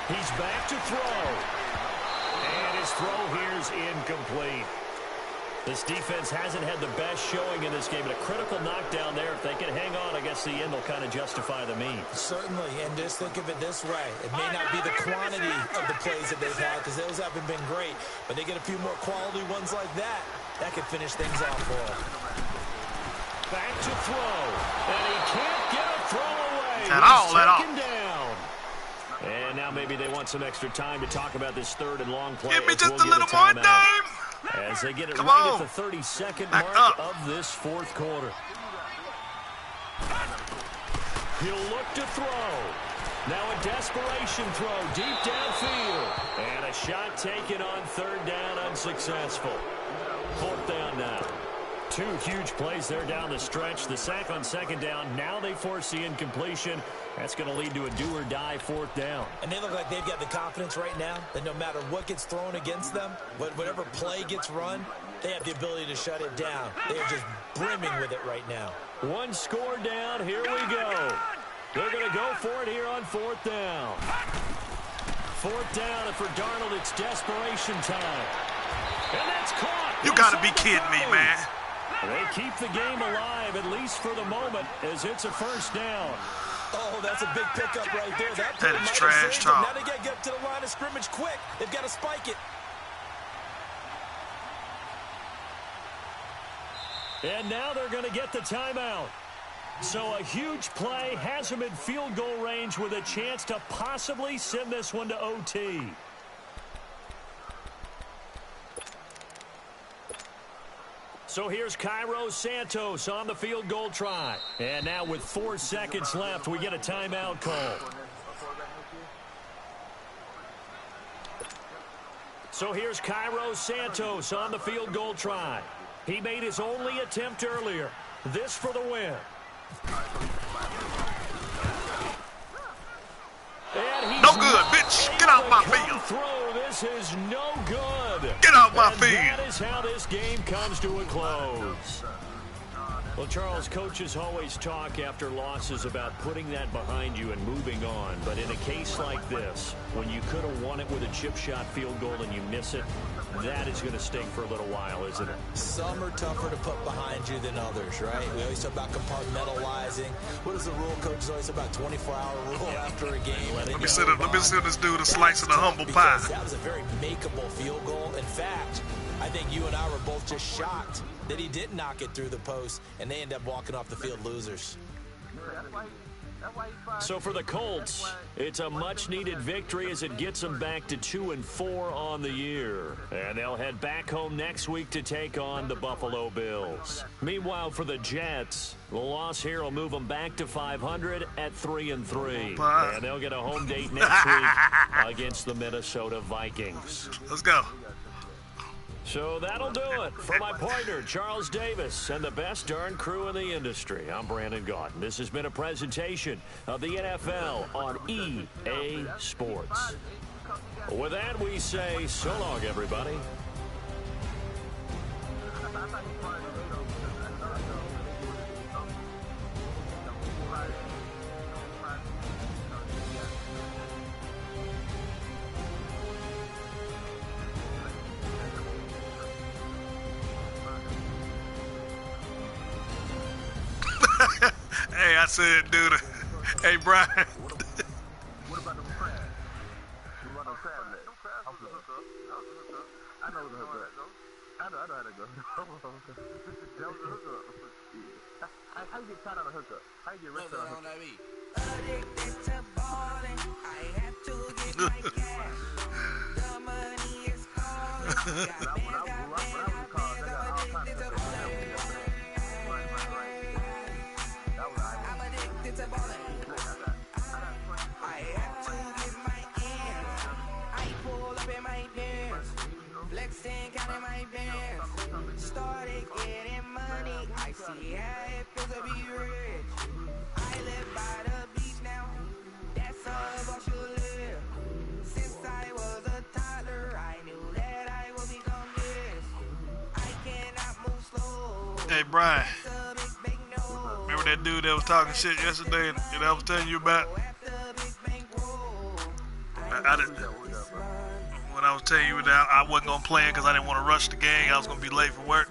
He's back to throw. And his throw here's incomplete. This defense hasn't had the best showing in this game, but a critical knockdown there. If they can hang on, I guess the end will kind of justify the means. Certainly, and just think of it this way. It may not be the quantity of the plays that they've had because those haven't been great, but they get a few more quality ones like that. That could finish things off for them. Back to throw, and he can't get a throw away. He's taken down. And now maybe they want some extra time to talk about this third and long play. Give me just a little more time. As they get it Come right on. at the 32nd Back mark up. of this fourth quarter. He'll look to throw. Now a desperation throw deep downfield. And a shot taken on third down, unsuccessful. Fourth down now. Two huge plays there down the stretch. The sack on second down. Now they force the incompletion. That's going to lead to a do-or-die fourth down. And they look like they've got the confidence right now that no matter what gets thrown against them, whatever play gets run, they have the ability to shut it down. They are just brimming with it right now. One score down. Here we go. They're going to go for it here on fourth down. Fourth down, and for Darnold, it's desperation time. And that's caught. You got to be kidding me, man. They keep the game alive, at least for the moment, as it's a first down. Oh, that's a big pickup right there. That That is trash talk. Now they got to get up to the line of scrimmage quick. They've got to spike it. And now they're going to get the timeout. So a huge play has them in field goal range with a chance to possibly send this one to OT. So here's Cairo Santos on the field goal try. And now with 4 seconds left, we get a timeout call. So here's Cairo Santos on the field goal try. He made his only attempt earlier. This for the win. No good, bitch. Get out my field. Throw. This is no good. Get out my And field. that is how this game comes to a close. Well, Charles, coaches always talk after losses about putting that behind you and moving on. But in a case like this, when you could have won it with a chip shot field goal and you miss it, that is going to stink for a little while, isn't it? Some are tougher to put behind you than others, right? We always talk about compartmentalizing. What is the rule, coach? Always about 24-hour rule after a game. Let me send this dude a slice of the humble pie. That was a very makeable field goal. In fact, I think you and I were both just shocked that he didn't knock it through the post, and they end up walking off the field losers. So for the Colts, it's a much-needed victory as it gets them back to 2-4 on the year. And they'll head back home next week to take on the Buffalo Bills. Meanwhile, for the Jets, the loss here will move them back to 500 at 3-3. And they'll get a home date next week against the Minnesota Vikings. Let's go. So that'll do it. For my partner, Charles Davis, and the best darn crew in the industry, I'm Brandon Gaudin. This has been a presentation of the NFL on EA Sports. With that, we say so long, everybody. Hey, I said, dude. Hey, Brian. What about them crabs? What about them crab legs? I know the hookup. I know how to go. That was the hookup. Yeah. How you get caught on a hookup? How you get rich on a hookup? Addicted to balling, I have to get my cash. The money is calling. Got When I was called, I got all kinds of stuff. I'm addicted to balling. I have to get my ends. I pull up in my pants. Flexing, counting my bands. Started getting money. I see how it feels to be rich. I live by the beach now. That's how I should live. Since I was a toddler, I knew that I would become this. I cannot move slow. Hey, Brian. It's a big no. Remember that dude that was talking shit yesterday that I was telling you about? When I I was telling you that I wasn't gonna play it because I didn't want to rush the game. I was gonna be late for work.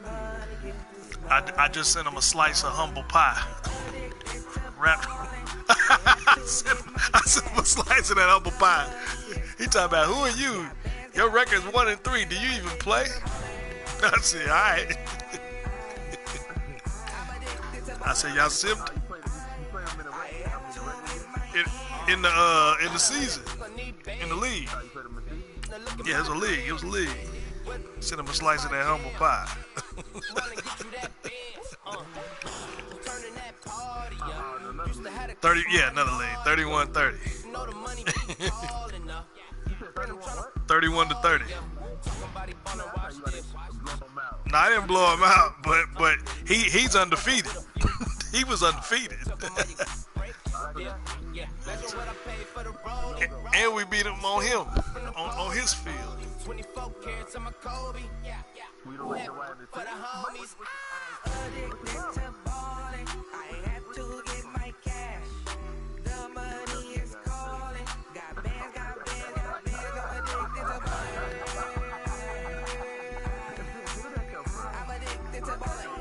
I just sent him a slice of humble pie. Wrapped. I sent him a slice of that humble pie. He talking about, who are you? Your record's 1-3. Do you even play? I said, all right. I said, y'all simped in the season, in the league. Yeah, it was a league. It was a league. Sent him a slice of that humble pie. 30, yeah, another league. 31-30. 31-30. No, I didn't blow him out, but he's undefeated. He was undefeated. And we beat him on him, on his field. 24 carats of my Kobe. We don't like for the homies. Addicted to balling. I have to get my cash. The money is calling. Got bands, got bands, got bands. I'm addicted to balling. I'm addicted to balling.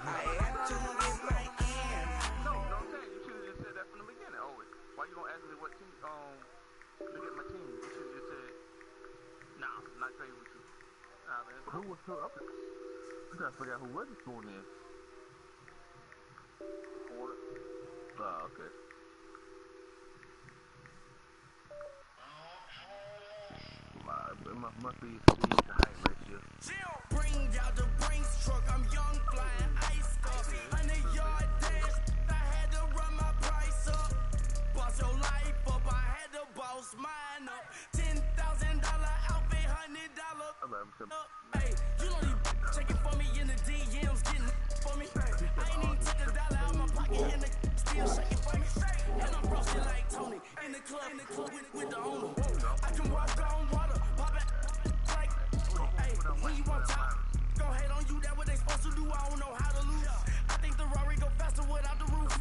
I have to get my ends. No, I'm saying you should have just said that from the beginning. Oh, why you gonna ask me what team? Look at my team. You should have just said, nah, I'm not trading with you. Nah, man. Who was still up there? You gotta figure out who wasn't going in. Oh, okay. It must be speed to height ratio. Bring out the Brinks truck. I'm young, flying ice stuff. 100-yard dash. I had to run my price up. Boss your life up. I had to boss mine up. $10,000 outfit, $100 up. Hey, you don't even check it for me in the DMs, getting for me. I ain't even took $1 out my pocket in the still shaking for me. And I'm frosted like Tony in the club with the owner. I can walk on water, pop it like, hey, when you on top, go ahead on you. That what they supposed to do. I don't know how to lose. I think the Rari go faster without the roof.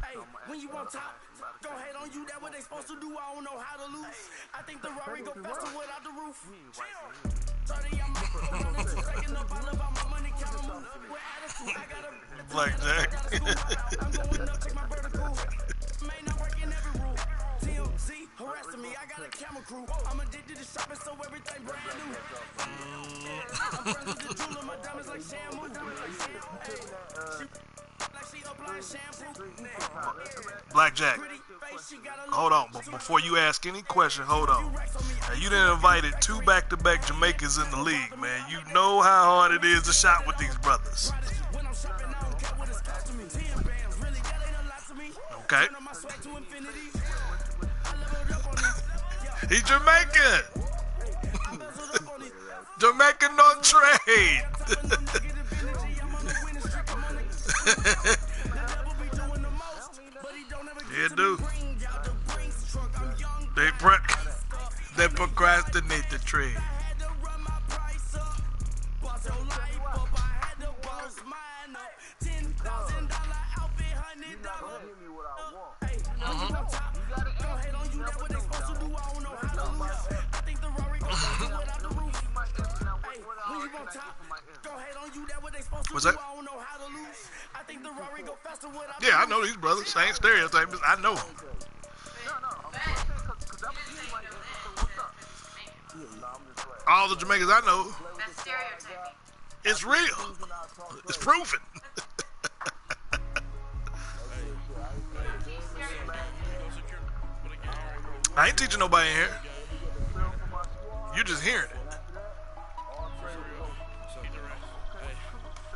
Hey, when you on top, go ahead on you. That what they supposed to do. I don't know how to lose. I think the Rari go faster without the roof. 30, I'm taking up. I live out my money, count them with attitude. I got a Blackjack. I'm going up, check my vertical. May not work in every rule. TMZ harassing me. I got a camera crew. I'm addicted to shopping, so everything brand new. I'm friends with the jeweler. My diamonds like shampoo. Like she applying shampoo. Blackjack. Hold on, but before you ask any question, hold on. Now, you done invited 2 back-to-back Jamaicans in the league, man. You know how hard it is to shop with these brothers. Okay. He's Jamaican. Jamaican on trade. Yeah, dude. They procrastinate the trade. What's that? Yeah, I know these brothers. Same stereotypes. I know them. All the Jamaicans I know. That's stereotyping. It's real. It's proven. I ain't teaching nobody in here. You're just hearing it.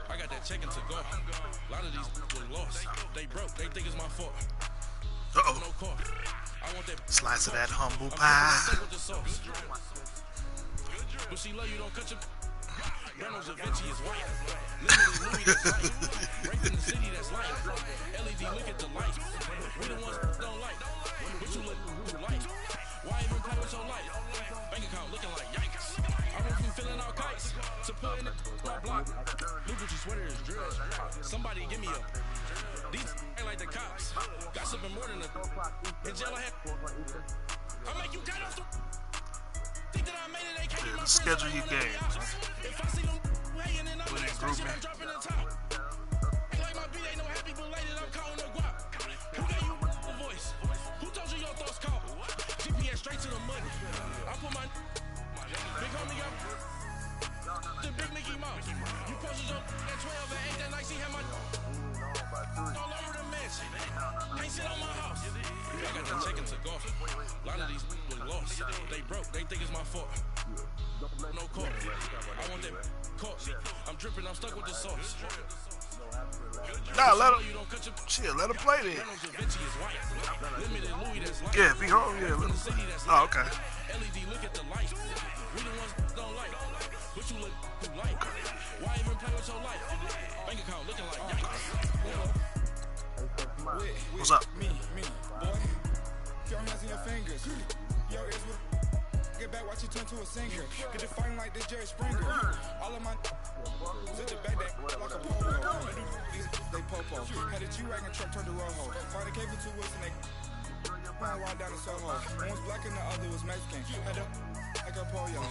I got that chicken to go. A lot of these were lost. They broke. They think it's my fault. Uh-oh. No car. I want that Slice of that humble pie. But she love you, don't cut your Reynolds Da Vinci is white. Literally Louis that's light. Right in the city that's light. LED, look at the light. We the ones that don't like. But you look light. Why even pop so light? Bank account looking like yikes. I went from filling out kites to putting it on block. New Gucci sweater is dress. Somebody give me a. These ain't like the cops. Got something more than a. In jail I had. I make you get off the. Yeah, let's schedule your games. Put in group me. Straight to the money. I put my big homie got the big Mickey Mouse. You posted your at 12 and ain't that nice? He had my all over the mansion. Can't sit on my house. I got the chicken to golf. A lot of these was lost. They broke. They think it's my fault. No court. I want that court. I'm dripping. I'm stuck with the sauce. Nah, let him. Shit, let him play then. Yeah, if he home, yeah. Let him. Oh, okay. LED, look at the lights. We the ones don't like. But you look like. Why even play with your life? Bank account looking like yikes. What's up? Me, boy. Your hands in your fingers. Yo, it's with. Get back, watch it turn to a singer. Get it fighting like this Jerry Springer. All of my sit the back that like a polo. They popo. Had a G-Wagon truck turned to Rojo. Find a cable 2 wheels and they wild down in Soho. One was black and the other was Mexican. Had a like a polio.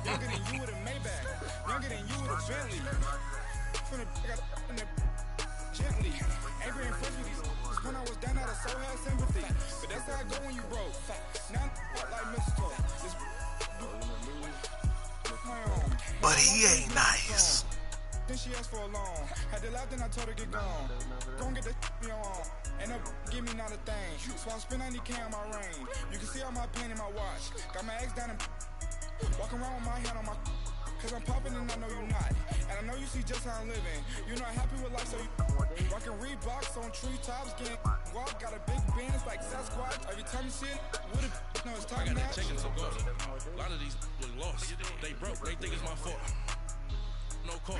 Younger than you with a Maybach. Younger than you with a Bentley. From the got in the gently. Angry and friends with these. When I was down out of soul had sympathy. But that's how I go when you broke. Now I'm like mistletoe. But he ain't nice. Then she asked for a loan. Had to laugh, then I told her get gone. Go and get that me on. And up, give me not a thing. So I spend 90K on my ring. You can see all my pain in my watch. Got my ex down and walking around with my hand on my. Cause I'm popping and I know you're not. And I know you see just how I'm living. You're not happy with life, so you rockin' Reeboks on treetops, getting walk, got a big Benz like Sasquatch. Every time you see it, what it no, it's time to match. A lot of these was lost. They broke, they think it's my fault. No court.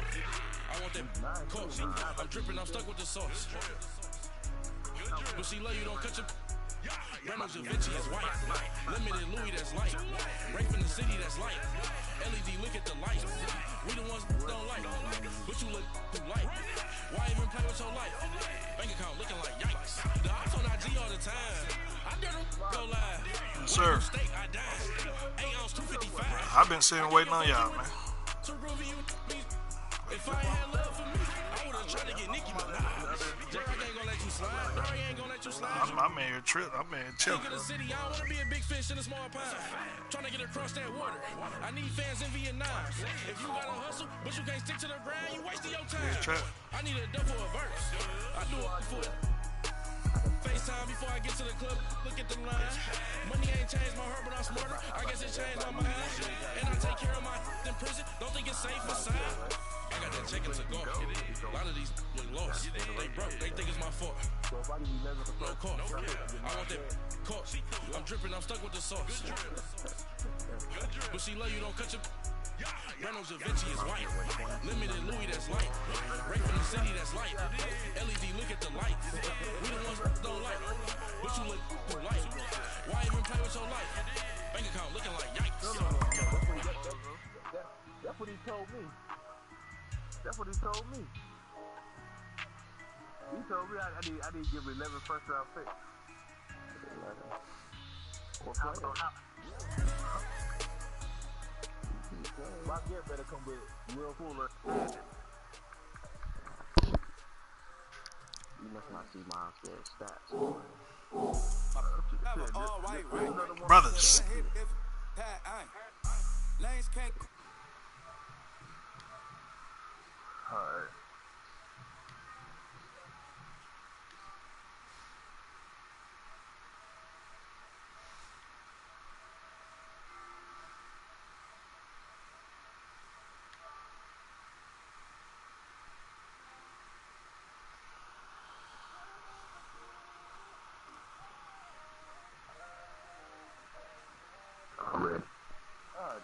I want that court. I'm dripping, I'm stuck with the sauce. But she love you, don't cut your. Reynolds Da Vinci is white. Limited Louis that's light. Rape in the city that's light. LED, look at the light. We the ones don't like. But you look too light. Why even play with your life? Bank account looking like yikes. The ops on IG all the time. I dare them go live. Sir. Steak, I died. 8 ounce 255. I've been sitting waiting on y'all, man. If I had love for me, I would have tried to get Nicki Minaj. Jack ain't gonna let you slide. Barry ain't gonna let you slide. I'm in here trip. I'm in chill. In the city, I don't wanna be a big fish in a small pond. Trying to get across that water. I need fans in Vietnam. If you gotta hustle, but you can't stick to the grind, you wasting your time. I need a double a verse. I do it for it. FaceTime before I get to the club, look at the line. Money ain't changed my heart, but I'm smarter. I guess it changed my mind. And I take care of my in prison. Don't think it's safe aside. I got that chicken to go. A lot of these was lost. They broke. They think it's my fault. No court. I want that court. I'm dripping. I'm stuck with the sauce. But she love you. Don't cut your. Reynolds Da Vinci is white. Limited Louis that's light. Rape in the city that's light. LED, look at the light. We the ones don't like. But you look too light. Why even play with your life? Bank account looking like yikes. That's what he told me. That's what he told me. He told me I need to give him 11 first round picks. My gear better come with real cooler. You must not see my stats. Brothers. Lanes can't. Alright.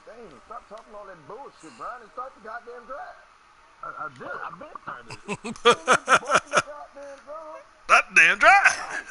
Dang, stop talking all that bullshit, Brian, and start the goddamn draft. I've been trying to. That damn drive.